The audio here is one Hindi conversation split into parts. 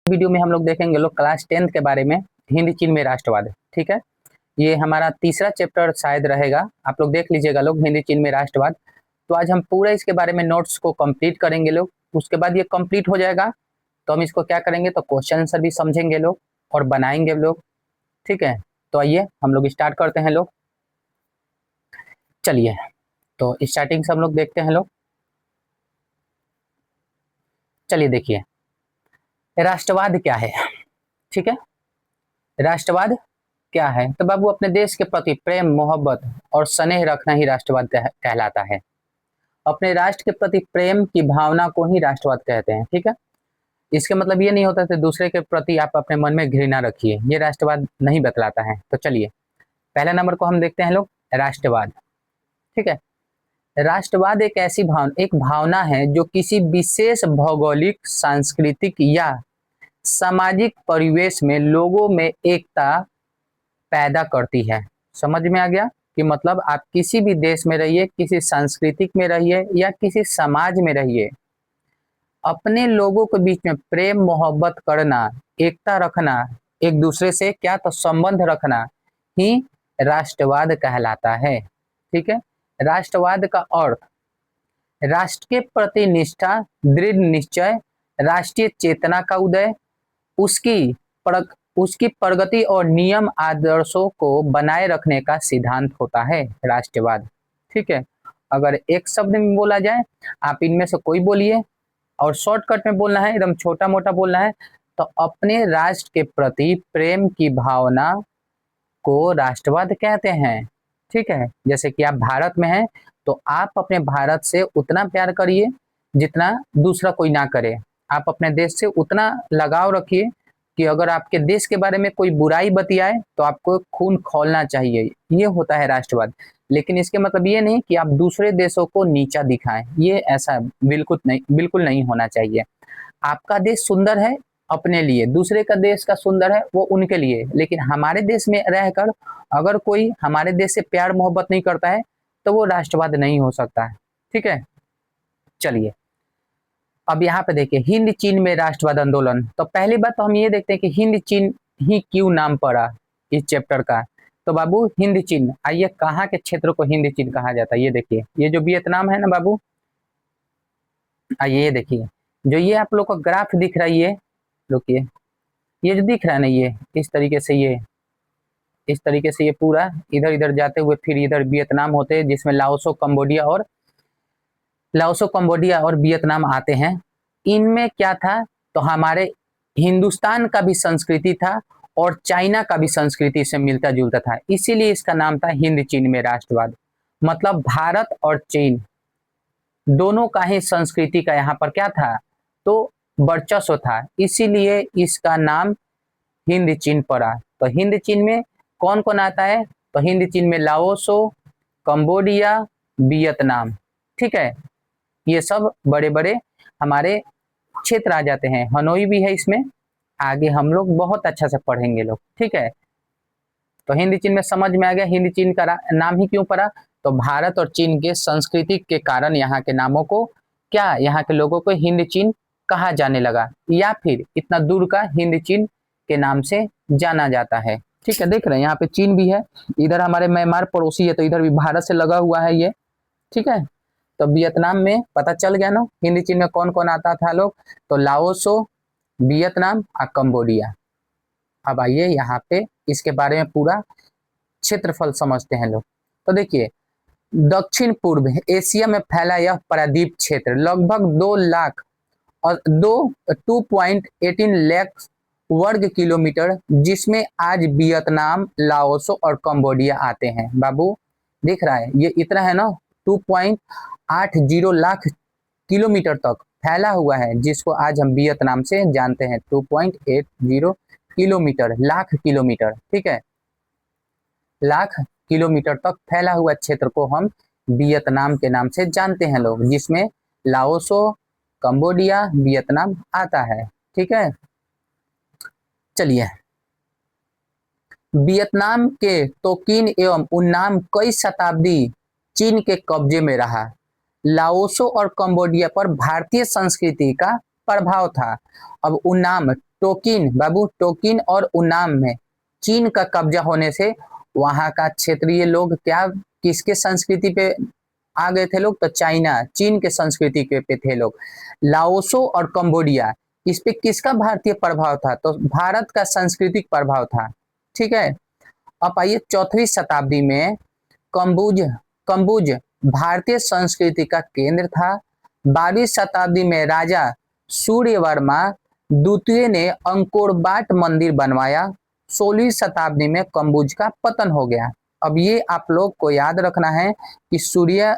वीडियो में हम लोग देखेंगे लोग क्लास 10th के बारे में, हिंद चीन में राष्ट्रवाद। ठीक है, ये हमारा तीसरा चैप्टर शायद रहेगा, आप लोग देख लीजिएगा लोग, हिंद चीन में राष्ट्रवाद। तो आज हम पूरा इसके बारे में नोट्स को कंप्लीट करेंगे लोग। उसके बाद ये कंप्लीट हो जाएगा तो हम इसको क्या करेंगे, तो क्वेश्चन आंसर भी समझेंगे लोग और बनाएंगे लोग। ठीक है, तो आइए हम लोग स्टार्ट करते हैं लोग। चलिए, तो स्टार्टिंग से हम लोग देखते हैं लोग। चलिए देखिए, राष्ट्रवाद क्या है। ठीक है, राष्ट्रवाद क्या है, तो बाबू अपने देश के प्रति प्रेम, मोहब्बत और स्नेह रखना ही राष्ट्रवाद कहलाता है। अपने राष्ट्र के प्रति प्रेम की भावना को ही राष्ट्रवाद कहते हैं। ठीक है, इसके मतलब ये नहीं होता कि दूसरे के प्रति आप अपने मन में घृणा रखिए, ये राष्ट्रवाद नहीं बतलाता है। तो चलिए, पहले नंबर को हम देखते हैं लोग, राष्ट्रवाद। ठीक है, राष्ट्रवाद एक भावना है जो किसी विशेष भौगोलिक, सांस्कृतिक या सामाजिक परिवेश में लोगों में एकता पैदा करती है। समझ में आ गया कि मतलब आप किसी भी देश में रहिए, किसी सांस्कृतिक में रहिए या किसी समाज में रहिए, अपने लोगों के बीच में प्रेम मोहब्बत करना, एकता रखना, एक दूसरे से क्या तो संबंध रखना ही राष्ट्रवाद कहलाता है। ठीक है, राष्ट्रवाद का अर्थ राष्ट्र के प्रति निष्ठा, दृढ़ निश्चय, राष्ट्रीय चेतना का उदय, उसकी प्रगति और नियम आदर्शों को बनाए रखने का सिद्धांत होता है राष्ट्रवाद। ठीक है, अगर एक शब्द में बोला जाए, आप इनमें से कोई बोलिए और शॉर्टकट में बोलना है, एकदम छोटा मोटा बोलना है, तो अपने राष्ट्र के प्रति प्रेम की भावना को राष्ट्रवाद कहते हैं। ठीक है, जैसे कि आप भारत में हैं तो आप अपने भारत से उतना प्यार करिए जितना दूसरा कोई ना करे। आप अपने देश से उतना लगाव रखिए कि अगर आपके देश के बारे में कोई बुराई बतियाए तो आपको खून खौलना चाहिए, ये होता है राष्ट्रवाद। लेकिन इसके मतलब ये नहीं कि आप दूसरे देशों को नीचा दिखाएं, ये ऐसा बिल्कुल नहीं होना चाहिए। आपका देश सुंदर है अपने लिए, दूसरे का देश का सुंदर है वो उनके लिए, लेकिन हमारे देश में रहकर अगर कोई हमारे देश से प्यार मोहब्बत नहीं करता है तो वो राष्ट्रवाद नहीं हो सकता है। ठीक है, चलिए अब यहाँ पे देखिए, हिंद चीन में राष्ट्रवाद आंदोलन। तो पहली बात तो हम ये देखते हैं कि हिंद चीन ही क्यों नाम पड़ा इस चैप्टर का। तो बाबू हिंद चीन, आइए कहाँ के क्षेत्र को हिंद चीन कहा जाता है, ये देखिए, ये जो वियतनाम है ना बाबू, आइए ये देखिए, जो ये आप लोग को ग्राफ दिख रहा है, ये रुकिए, ये जो दिख रहा है ना, ये इस तरीके से ये पूरा इधर इधर जाते हुए फिर इधर वियतनाम होते हैं, जिसमें लाओसो कंबोडिया और वियतनाम आते हैं। इनमें क्या था, तो हमारे हिंदुस्तान का भी संस्कृति था और चाइना का भी संस्कृति से मिलता जुलता था, इसीलिए इसका नाम था हिंद चीन में राष्ट्रवाद। मतलब भारत और चीन दोनों का ही संस्कृति का यहाँ पर क्या था, तो वर्चस्व था, इसीलिए इसका नाम हिंद चीन पड़ा। तो हिंद चीन में कौन कौन आता है, तो हिंद चीन में लाओसो, कंबोडिया, वियतनाम। ठीक है, ये सब बड़े बड़े हमारे क्षेत्र आ जाते हैं, हनोई भी है इसमें, आगे हम लोग बहुत अच्छा से पढ़ेंगे लोग। ठीक है, तो हिंद चीन में समझ में आ गया हिंद चीन का नाम ही क्यों पड़ा, तो भारत और चीन के संस्कृति के कारण यहाँ के नामों को क्या, यहाँ के लोगों को हिंद चीन कहा जाने लगा, या फिर इतना दूर का हिंद चीन के नाम से जाना जाता है। ठीक है, देख रहे हैं यहाँ पे चीन भी है, इधर हमारे म्यांमार पड़ोसी है, तो इधर भी भारत से लगा हुआ है ये। ठीक है, तो वियतनाम में पता चल गया ना हिंद चीन में कौन कौन आता था लोग, तो लाओसो, वियतनाम और कंबोडिया। अब आइए यहाँ पे इसके बारे में पूरा क्षेत्रफल समझते हैं लोग। तो देखिए, दक्षिण पूर्व एशिया में फैला यह प्रायद्वीप क्षेत्र लगभग 2 लाख और 2.18 लाख वर्ग किलोमीटर, जिसमें आज वियतनाम, लाओस और कंबोडिया आते हैं। बाबू दिख रहा है, ये इतना है ना, 2.80 लाख किलोमीटर तक फैला हुआ है, जिसको आज हम वियतनाम से जानते हैं। 2.80 किलोमीटर, लाख किलोमीटर। ठीक है, लाख किलोमीटर तक फैला हुआ क्षेत्र को हम वियतनाम के नाम से जानते हैं लोग, जिसमें लाओसो, कंबोडिया, वियतनाम आता है। ठीक है, चलिए, वियतनाम के तोकिन एवं उन्नाम कई शताब्दी चीन के कब्जे में रहा। लाओसो और कंबोडिया पर भारतीय संस्कृति का प्रभाव था। अब उन्नाम टोकिन बाबू, टोकिन और उन्नाम में चीन का कब्जा होने से वहां का क्षेत्रीय लोग क्या किसके संस्कृति पे आ गए थे लोग, तो चाइना चीन के संस्कृति के पे थे लोग। लाओसो और कंबोडिया, इस पे किसका भारतीय प्रभाव था, तो भारत का सांस्कृतिक प्रभाव था। ठीक है, अब आइए 4वीं शताब्दी में कंबुज कंबुज भारतीय संस्कृति का केंद्र था। 12वीं शताब्दी में राजा सूर्यवर्मा द्वितीय ने अंकोर वाट मंदिर बनवाया। 16वीं शताब्दी में कंबुज का पतन हो गया। अब ये आप लोग को याद रखना है कि सूर्य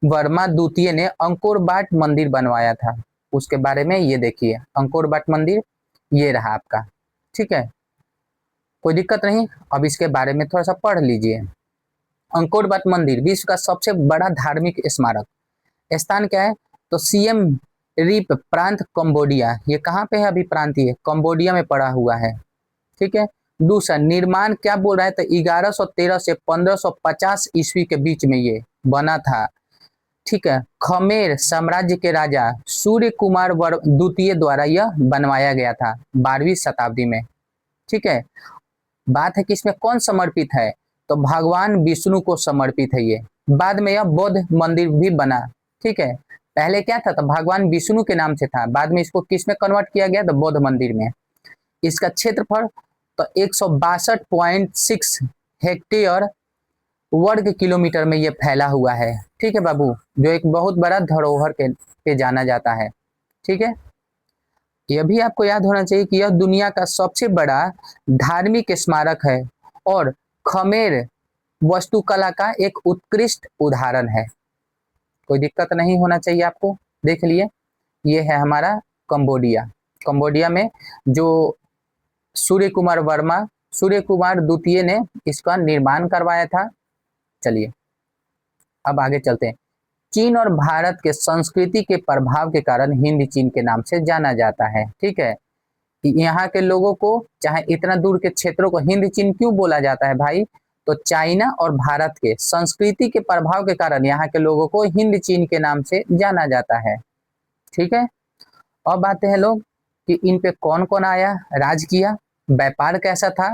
वर्मा द्वितीय ने अंकोर वाट मंदिर बनवाया था, उसके बारे में ये देखिए, अंकोर वाट मंदिर ये रहा आपका। ठीक है, कोई दिक्कत नहीं। अब इसके बारे में थोड़ा सा पढ़ लीजिए। अंकोर वाट मंदिर विश्व का सबसे बड़ा धार्मिक स्मारक। स्थान क्या है, तो सीएम रिप प्रांत कंबोडिया, ये कहाँ पे है अभी प्रांत, ये कंबोडिया में पड़ा हुआ है। ठीक है, दूसरा निर्माण क्या बोल रहा है, तो 1113 से 1550 ईस्वी के बीच में ये बना था। ठीक है, खमेर साम्राज्य के राजा सूर्य कुमार द्वितीय द्वारा यह बनवाया गया था 12वीं शताब्दी में। ठीक है, बात है कि इसमें कौन समर्पित है, तो भगवान विष्णु को समर्पित है ये। बाद में यह बौद्ध मंदिर भी बना। ठीक है, पहले क्या था, तो भगवान विष्णु के नाम से था, बाद में इसको किस में कन्वर्ट किया गया, तो बौद्ध मंदिर में। इसका क्षेत्रफल तो 162.6 हेक्टेयर वर्ग किलोमीटर में ये फैला हुआ है। ठीक है बाबू, जो एक बहुत बड़ा धरोहर के जाना जाता है। ठीक है, यह भी आपको याद होना चाहिए कि यह दुनिया का सबसे बड़ा धार्मिक स्मारक है और खमेर वास्तुकला का एक उत्कृष्ट उदाहरण है। कोई दिक्कत नहीं होना चाहिए आपको। देख लिए, ये है हमारा कंबोडिया। कंबोडिया में जो सूर्य कुमार द्वितीय ने इसका निर्माण करवाया था। चलिए अब आगे चलते हैं। चीन और भारत के संस्कृति के प्रभाव के कारण हिंद चीन के नाम से जाना जाता है। ठीक है, यहाँ के लोगों को चाहे इतना दूर के क्षेत्रों को हिंद चीन क्यों बोला जाता है भाई, तो चाइना और भारत के संस्कृति के प्रभाव के कारण यहाँ के लोगों को हिंद चीन के नाम से जाना जाता है। ठीक है, अब आते हैं लोग कि इन पे कौन कौन आया, राज किया, व्यापार कैसा था,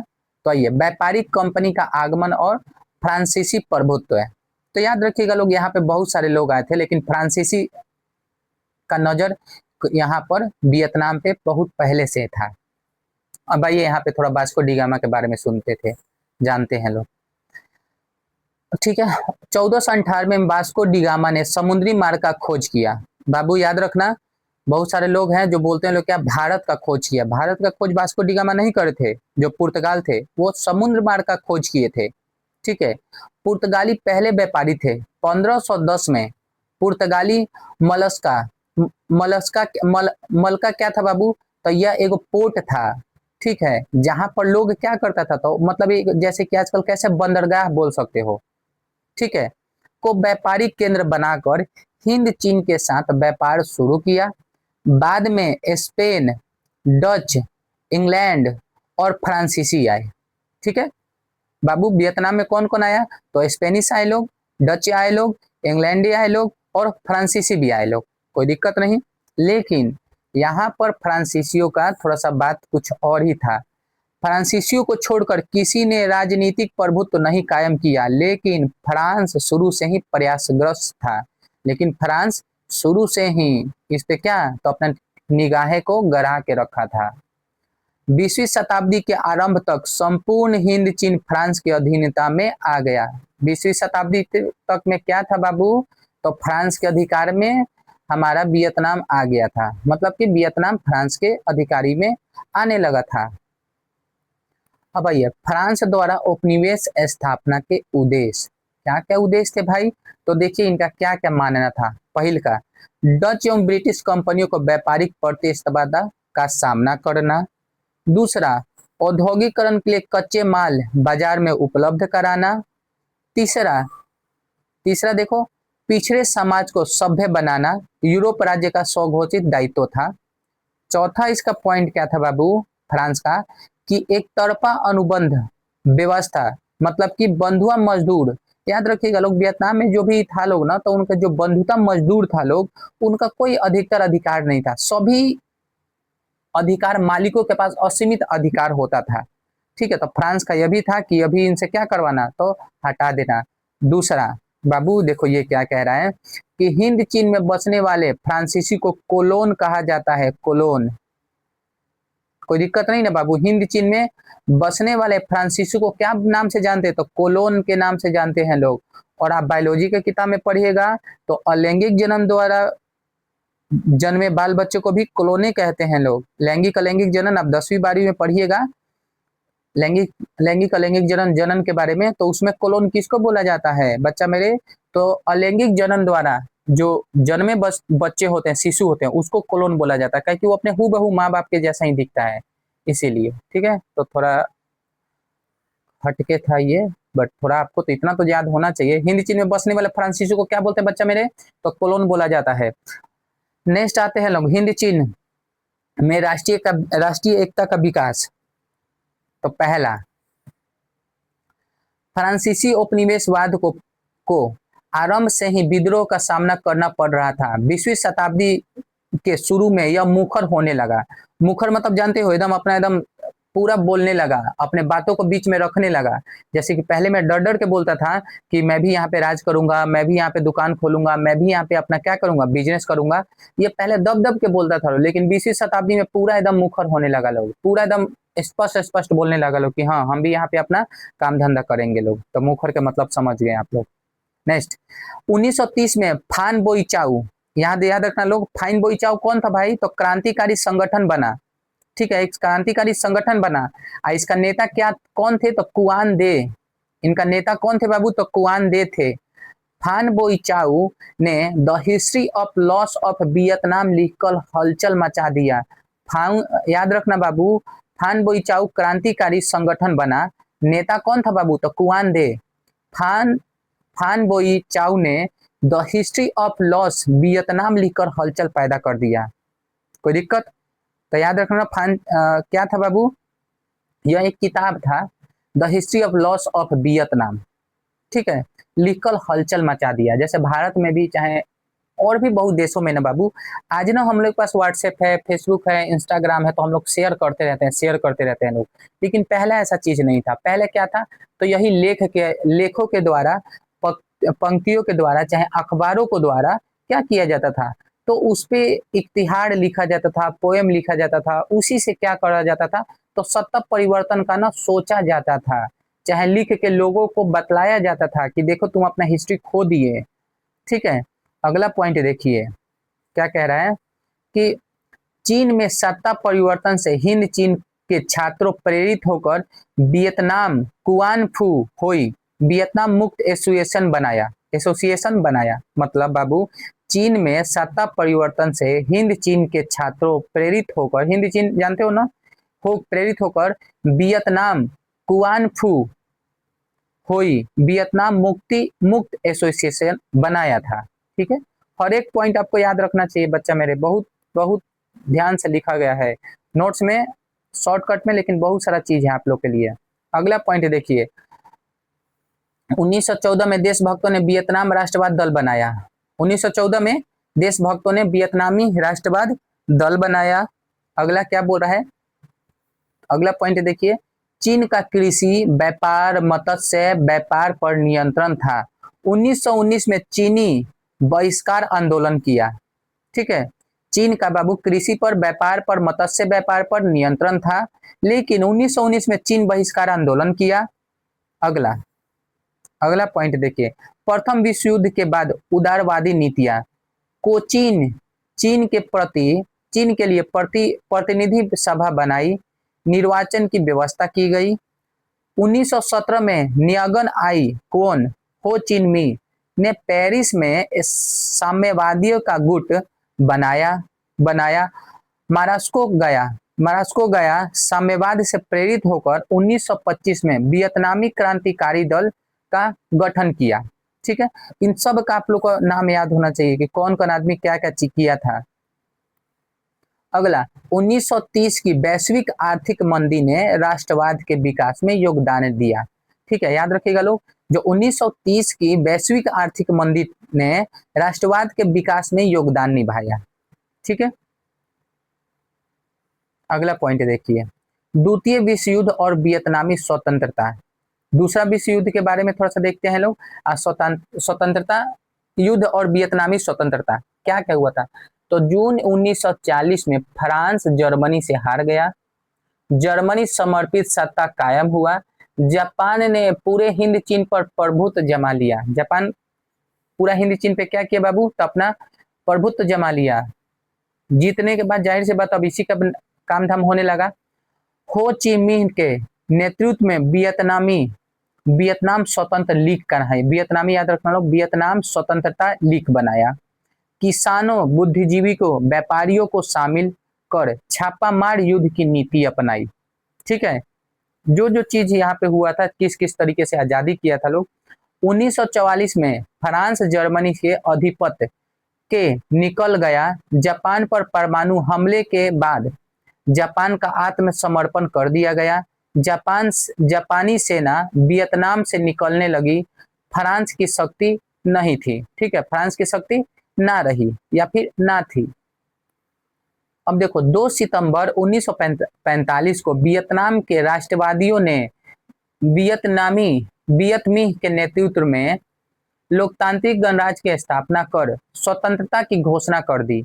तो ये व्यापारिक कंपनी का आगमन और फ्रांसीसी प्रभुत्व है। तो याद रखिएगा लोग, यहाँ पे बहुत सारे लोग आए थे, लेकिन फ्रांसीसी का नजर यहाँ पर वियतनाम पे बहुत पहले से था। अब आइए यहाँ पे थोड़ा वास्को डी गामा के बारे में सुनते थे, जानते हैं लोग। ठीक है, 1498 में वास्को डी गामा ने समुद्री मार्ग का खोज किया। बाबू याद रखना, बहुत सारे लोग हैं जो बोलते हैं लोग क्या भारत का खोज किया, भारत का खोज वास्को डी गामा नहीं करे थे, जो पुर्तगाल थे वो समुद्र मार्ग का खोज किए थे। ठीक है, पुर्तगाली पहले व्यापारी थे। 1510 में पुर्तगाली मलका क्या था बाबू, तो यह एक पोर्ट था। ठीक है, जहां पर लोग क्या करता था, तो मतलब एक जैसे कि आजकल कैसे बंदरगाह बोल सकते हो। ठीक है, को व्यापारिक केंद्र बनाकर हिंद चीन के साथ व्यापार शुरू किया। बाद में स्पेन, डच, इंग्लैंड और फ्रांसीसी आए। ठीक है बाबू, वियतनाम में कौन कौन आया, तो स्पेनिश आए लोग, डच आए लोग, इंग्लैंडी आए लोग और फ्रांसीसी भी आए लोग। कोई दिक्कत नहीं, लेकिन यहाँ पर फ्रांसीसियों का थोड़ा सा बात कुछ और ही था। फ्रांसीसियों को छोड़कर किसी ने राजनीतिक प्रभुत्व नहीं कायम किया, लेकिन फ्रांस शुरू से ही प्रयासग्रस्त था। लेकिन फ्रांस शुरू से ही इस पे क्या, तो अपने निगाहें को गड़ा के रखा था। 20वीं शताब्दी के आरंभ तक संपूर्ण हिंद चीन फ्रांस के अधीनता में आ गया। 20वीं शताब्दी तक में क्या था बाबू, तो फ्रांस के अधिकार में हमारा वियतनाम आ गया था, मतलब कि वियतनाम फ्रांस के अधिकारी में आने लगा था। अब आइए, फ्रांस द्वारा उपनिवेश स्थापना के उद्देश्य, क्या क्या उद्देश्य थे भाई, तो देखिए इनका क्या क्या मानना था। पहल का, डच एवं ब्रिटिश कंपनियों को व्यापारिक प्रतिस्पर्धा का सामना करना। दूसरा, औद्योगिकरण के लिए कच्चे माल बाजार में उपलब्ध कराना। तीसरा देखो, पिछड़े समाज को सभ्य बनाना यूरोप राज्य का स्वघोषित दायित्व था। चौथा इसका पॉइंट क्या था बाबू फ्रांस का, कि एक तरफा अनुबंध व्यवस्था, मतलब कि बंधुआ मजदूर। याद रखिएगा लोग, वियतनाम में जो भी था लोग ना, तो उनका जो बंधुता मजदूर था लोग, उनका कोई अधिकतर अधिकार नहीं था। सभी अधिकार, मालिकों के पास असीमित अधिकार होता था। ठीक है, तो फ्रांस का यह भी था कि अभी इनसे क्या करवाना, तो हटा देना। दूसरा बाबू देखो ये क्या कह रहा है कि हिंद चीन में बसने वाले फ्रांसीसी को कोलोन कहा जाता है, कोलोन। कोई दिक्कत नहीं ना बाबू, हिंद चीन में बसने वाले फ्रांसीसी को क्या नाम से जानते हैं, तो कोलोन के नाम से जानते हैं लोग। और आप बायोलॉजी के किताब में पढ़िएगा तो अलैंगिक जन्म द्वारा जन्मे बाल बच्चे को भी कोलोने कहते हैं लोग। लैंगिक अलैंगिक जनन आप 10वीं 12वीं में पढ़िएगा, लैंगिक लैंगिक अलैंगिक जनन जनन के बारे में, तो उसमें कोलोन किसको बोला जाता है बच्चा मेरे, तो अलैंगिक जनन द्वारा जो जन्मे बच्चे होते हैं, शिशु होते हैं, उसको कोलोन बोला जाता है, क्योंकि वो अपने हूबहू माँ बाप के जैसा ही दिखता है इसीलिए। ठीक है, तो थोड़ा हटके था ये, बट थोड़ा आपको तो इतना तो याद होना चाहिए। हिंद चीन में बसने वाले फ्रांसीसी को क्या बोलते हैं बच्चा मेरे, तो कोलोन बोला जाता है। नेक्स्ट आते हैं लोग, हिंद चीन में राष्ट्रीय एकता का विकास। तो पहला, फ्रांसीसी उपनिवेशवाद को आरंभ से ही विद्रोह का सामना करना पड़ रहा था। 20वीं शताब्दी के शुरू में यह मुखर होने लगा। मुखर मतलब जानते हो, एकदम अपना एकदम पूरा बोलने लगा, अपने बातों को बीच में रखने लगा। जैसे कि पहले मैं डर डर के बोलता था कि मैं भी यहाँ पे राज करूंगा, मैं भी यहाँ पे दुकान खोलूंगा, मैं भी यहाँ पे अपना क्या करूंगा, बिजनेस करूंगा। ये पहले दब दब के बोलता था, लेकिन 20वीं शताब्दी में पूरा एकदम मुखर होने लगा लोग, पूरा एकदम स्पष्ट स्पष्ट बोलने लगा लोग कि हाँ हम भी यहाँ पे अपना काम धंधा करेंगे लोग। तो मुखर के मतलब समझ गए आप लोग। नेक्स्ट, 1930 में फान बोईचाउ, याद रखना लोग, फाइन बोईचाउ कौन था भाई, तो क्रांतिकारी संगठन बना। ठीक है, एक क्रांतिकारी संगठन बना। इसका नेता क्या कौन थे, तो कुआन दे। इनका नेता कौन थे बाबू, तो कुआन दे थे। फान बोईचाउ ने the history of loss of Vietnam लिखकर हलचल मचा दिया। याद रखना बाबू, फान बोईचाउ क्रांतिकारी संगठन बना, नेता कौन था बाबू, तो कुआन दे। फान बोईचाउ ने the history of loss Vietnam लिखकर हलचल पैदा कर दिया। कोई दिक्कत, तो याद रखना क्या था बाबू, यह एक किताब था, the history of loss of Vietnam. ठीक है, लिखकर हलचल मचा दिया। जैसे भारत में भी, चाहे और भी बहुत देशों में ना बाबू, आज ना हम लोग के पास व्हाट्सएप है, फेसबुक है, इंस्टाग्राम है, तो हम लोग शेयर करते रहते हैं लोग। लेकिन पहले ऐसा चीज नहीं था। पहले क्या था, तो यही लेखों के द्वारा, पंक्तियों के द्वारा, चाहे अखबारों को द्वारा क्या किया जाता था, तो उस पे इतिहास लिखा जाता था, पोएम लिखा जाता था, उसी से क्या करा जाता था, तो सत्ता परिवर्तन का ना सोचा जाता था, चाहे लिख के लोगों को बतलाया जाता था कि देखो तुम अपना हिस्ट्री खो दिए। ठीक है, अगला पॉइंट देखिए क्या कह रहा है कि चीन में सत्ता परिवर्तन से हिंद चीन के छात्रों प्रेरित होकर वियतनाम कुआन फू हुई वियतनाम मुक्त एसोसिएशन बनाया। मतलब बाबू, चीन में सत्ता परिवर्तन से हिंद चीन के छात्रों प्रेरित होकर, हिंद चीन जानते हो ना, प्रेरित होकर वियतनाम कुआन फू हुई वियतनाम मुक्त एसोसिएशन बनाया था। ठीक है, हर एक पॉइंट आपको याद रखना चाहिए बच्चा मेरे, बहुत बहुत ध्यान से लिखा गया है नोट्स में, शॉर्टकट में, लेकिन बहुत सारा चीज है आप लोग के लिए। अगला पॉइंट देखिए, 1914 में देशभक्तों ने वियतनाम राष्ट्रवाद दल बनाया। 1914 में देशभक्तों ने वियतनामी राष्ट्रवाद दल बनाया। अगला क्या बोल रहा है, अगला पॉइंट देखिए, चीन का कृषि व्यापार मत्स्य व्यापार पर नियंत्रण था। 1919 में चीनी बहिष्कार आंदोलन किया। ठीक है, चीन का बाबू कृषि पर, व्यापार पर, मत्स्य व्यापार पर नियंत्रण था, लेकिन 1919 में चीन बहिष्कार आंदोलन किया। अगला पॉइंट देखिए, प्रथम विश्व युद्ध के बाद उदारवादी नीतियां को चीन के लिए प्रतिनिधि सभा बनाई, निर्वाचन की व्यवस्था की गई। 1917 में न्यागन आई कौन, हो चिन मी ने पेरिस में साम्यवादियों का गुट बनाया। मारास्को गया साम्यवाद से प्रेरित होकर 1925 में वियतनामी क्रांतिकारी दल का गठन किया। ठीक है, इन सब का आप लोग को नाम याद होना चाहिए कि कौन कौन आदमी क्या क्या किया था। अगला, 1930 की वैश्विक आर्थिक मंदी ने राष्ट्रवाद के विकास में योगदान दिया। ठीक है, याद रखिएगा लोग, जो 1930 की वैश्विक आर्थिक मंदी ने राष्ट्रवाद के विकास में योगदान निभाया। ठीक है, अगला पॉइंट देखिए, द्वितीय विश्व युद्ध और वियतनामी स्वतंत्रता। दूसरा विश्व युद्ध के बारे में थोड़ा सा देखते हैं लोग। स्वतंत्रता युद्ध और वियतनामी स्वतंत्रता क्या क्या हुआ था। तो जून 1940 में फ्रांस जर्मनी से हार गया। जर्मनी समर्पित सत्ता कायम हुआ। जापान ने पूरे हिंद चीन पर प्रभुत्व जमा लिया। जापान पूरा हिंद चीन पे क्या किया बाबू, तो अपना प्रभुत्व जमा लिया। जीतने के बाद जाहिर सी बात अब इसी का काम धाम होने लगा। हो ची मिन्ह के नेतृत्व में वियतनाम स्वतंत्र लीग का है, वियतनामी याद रखना लोग, वियतनाम स्वतंत्रता लीग बनाया। किसानों, बुद्धिजीवी को, व्यापारियों को शामिल कर छापामार युद्ध की नीति अपनाई। ठीक है, जो जो चीज यहाँ पे हुआ था, किस किस तरीके से आजादी किया था लोग। 1944 में फ्रांस जर्मनी के अधिपत्य के निकल गया। जापान पर परमाणु हमले के बाद जापान का आत्मसमर्पण कर दिया गया। जापानी सेना वियतनाम से निकलने लगी। फ्रांस की शक्ति नहीं थी। ठीक है, फ्रांस की शक्ति ना रही या फिर ना थी। अब देखो 2 सितंबर 1945 को वियतनाम के राष्ट्रवादियों ने वियतमी के नेतृत्व में लोकतांत्रिक गणराज्य की स्थापना कर स्वतंत्रता की घोषणा कर दी।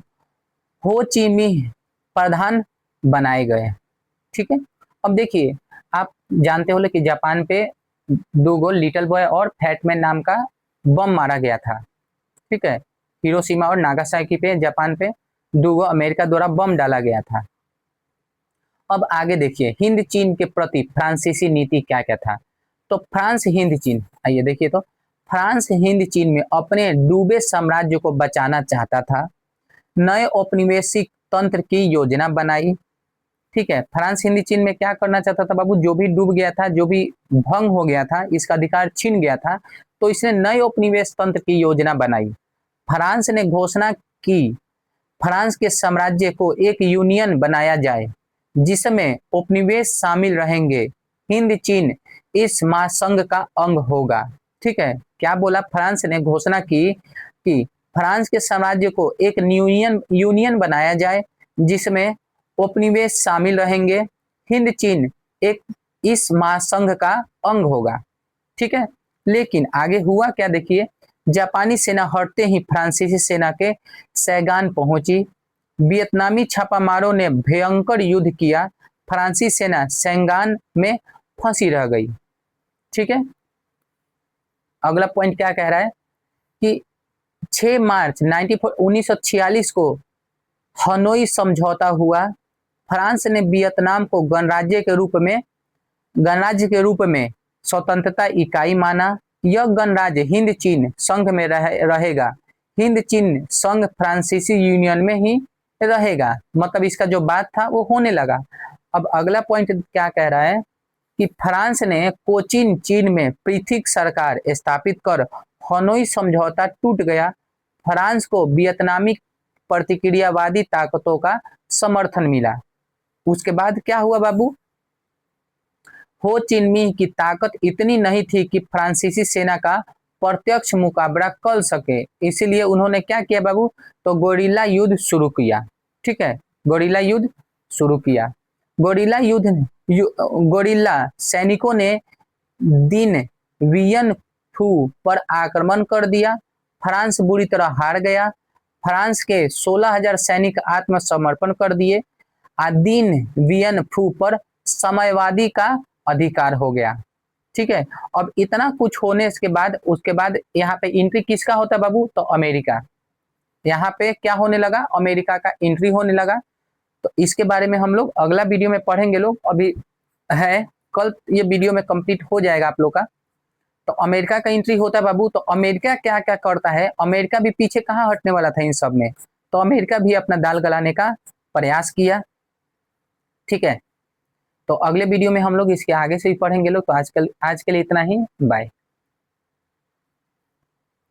हो ची मिन्ह प्रधान बनाए गए। ठीक है, अब देखिए आप जानते हो कि जापान पे 2 लिटिल बॉय और फैटमैन नाम का बम मारा गया था। ठीक है, हिरोशिमा और नागासाकी पे जापान पे 2 अमेरिका द्वारा बम डाला गया था। अब आगे देखिए हिंद चीन के प्रति फ्रांसीसी नीति क्या क्या था। तो फ्रांस हिंद चीन, आइए देखिए, तो फ्रांस हिंद चीन में अपने डूबे साम्राज्य को बचाना चाहता था। नए औपनिवेशिक तंत्र की योजना बनाई। ठीक है, फ्रांस हिंद चीन में क्या करना चाहता था बाबू, जो भी डूब गया था, जो भी भंग हो गया था, इसका अधिकार छीन गया था, तो इसने नए उपनिवेश तंत्र की योजना बनाई। फ्रांस ने घोषणा की फ्रांस के साम्राज्य को एक यूनियन बनाया जाए जिसमें उपनिवेश शामिल रहेंगे। हिंद चीन इस महासंघ का अंग होगा। ठीक है, क्या बोला, फ्रांस ने घोषणा की कि फ्रांस के साम्राज्य को एक यूनियन बनाया जाए जिसमें उपनिवेश शामिल रहेंगे। हिंद चीन एक इस महासंघ का अंग होगा। ठीक है, लेकिन आगे हुआ क्या देखिए, जापानी सेना हटते ही फ्रांसीसी सेना के सैगान पहुंची। वियतनामी छापामारों ने भयंकर युद्ध किया। फ्रांसीसी सेना सैगान में फंसी रह गई। ठीक है, अगला पॉइंट क्या कह रहा है कि 6 मार्च 1946 को हनोई समझौता हुआ। फ्रांस ने वियतनाम को गणराज्य के रूप में स्वतंत्रता इकाई माना। यह गणराज्य हिंद चीन संघ में रहेगा। हिंद चीन संघ फ्रांसीसी यूनियन में ही रहेगा। मतलब इसका जो बात था वो होने लगा। अब अगला पॉइंट क्या कह रहा है कि फ्रांस ने कोचीन चीन में पृथक सरकार स्थापित कर हनोई समझौता टूट गया। फ्रांस को वियतनामी प्रतिक्रियावादी ताकतों का समर्थन मिला। उसके बाद क्या हुआ बाबू, हो चिन मिन्ह की ताकत इतनी नहीं थी कि फ्रांसीसी सेना का प्रत्यक्ष मुकाबला कर सके, इसलिए उन्होंने क्या किया बाबू, तो गोरिल्ला युद्ध शुरू किया। ठीक है, गोरिल्ला युद्ध शुरू किया। गोरिल्ला सैनिकों ने दिन वियन फू पर आक्रमण कर दिया। फ्रांस बुरी तरह हार गया। फ्रांस के 16,000 सैनिक आत्मसमर्पण कर दिए। दिन वियन फू पर साम्यवादी का अधिकार हो गया। ठीक है, अब इतना कुछ होने के बाद उसके बाद यहाँ पे एंट्री किसका होता है बाबू, तो अमेरिका। यहाँ पे क्या होने लगा, अमेरिका का एंट्री होने लगा। तो इसके बारे में हम लोग अगला वीडियो में पढ़ेंगे लोग। अभी है कल ये वीडियो में कंप्लीट हो जाएगा आप लोग का। तो अमेरिका का एंट्री होता है बाबू। तो अमेरिका क्या क्या करता है, अमेरिका भी पीछे कहाँ हटने वाला था इन सब में, तो अमेरिका भी अपना दाल गलाने का प्रयास किया। ठीक है, तो अगले वीडियो में हम लोग इसके आगे से ही पढ़ेंगे लोग। तो आज के लिए इतना ही, बाय।